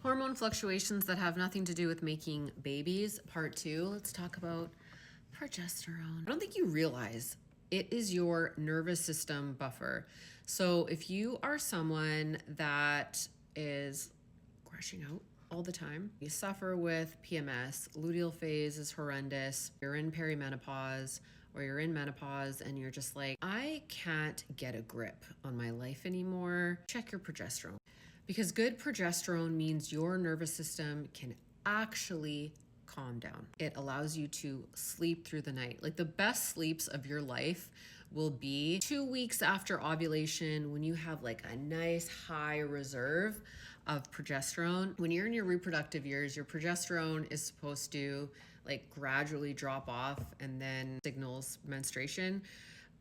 Hormone fluctuations that have nothing to do with making babies, part 2. Let's talk about progesterone. I don't think you realize it is your nervous system buffer. So if you are someone that is crashing out all the time, you suffer with PMS, luteal phase is horrendous, you're in perimenopause, or you're in menopause and you're just like, I can't get a grip on my life anymore, check your progesterone. Because good progesterone means your nervous system can actually calm down. It allows you to sleep through the night. Like the best sleeps of your life will be 2 weeks after ovulation when you have like a nice high reserve of progesterone. When you're in your reproductive years, your progesterone is supposed to like gradually drop off and then signals menstruation.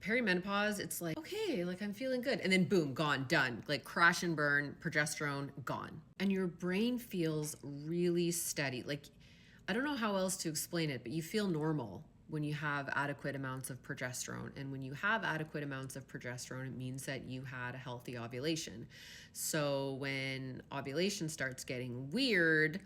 Perimenopause, it's like, okay, like I'm feeling good. And then boom, gone, done. Like crash and burn, progesterone, gone. And your brain feels really steady. Like, I don't know how else to explain it, but you feel normal when you have adequate amounts of progesterone. And when you have adequate amounts of progesterone, it means that you had a healthy ovulation. So when ovulation starts getting weird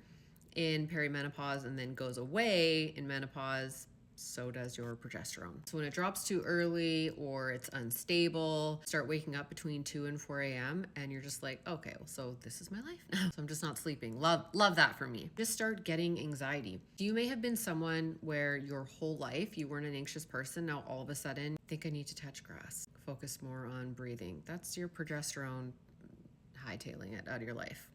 in perimenopause and then goes away in menopause, so does your progesterone. So when it drops too early or it's unstable, start waking up between 2 and 4 a.m. and you're just like, okay, well, so this is my life now. So I'm just not sleeping. Love that for me. Just start getting anxiety. You may have been someone where your whole life you weren't an anxious person. Now all of a sudden, think I need to touch grass. Focus more on breathing. That's your progesterone hightailing it out of your life.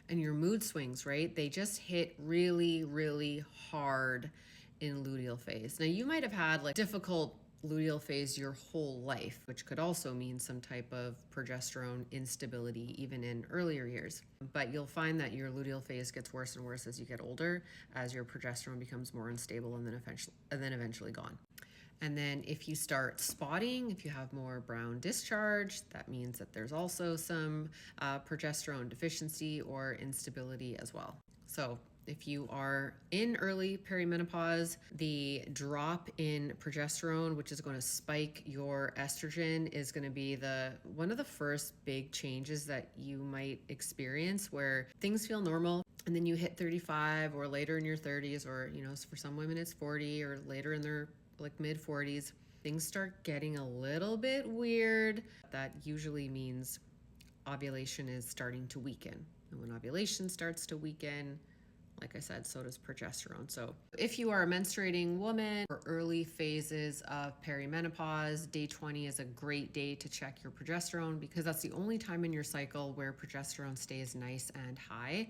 And your mood swings, right? They just hit really, really hard in luteal phase. Now you might have had like difficult luteal phase your whole life, which could also mean some type of progesterone instability even in earlier years. But you'll find that your luteal phase gets worse and worse as you get older, as your progesterone becomes more unstable and then eventually gone. And then if you start spotting, if you have more brown discharge, that means that there's also some progesterone deficiency or instability as well. So if you are in early perimenopause, the drop in progesterone, which is going to spike your estrogen, is going to be one of the first big changes that you might experience, where things feel normal and then you hit 35 or later in your 30s, or for some women it's 40 or later in their like mid 40s, things start getting a little bit weird. That usually means ovulation is starting to weaken. And when ovulation starts to weaken, like I said, so does progesterone. So if you are a menstruating woman or early phases of perimenopause, day 20 is a great day to check your progesterone, because that's the only time in your cycle where progesterone stays nice and high.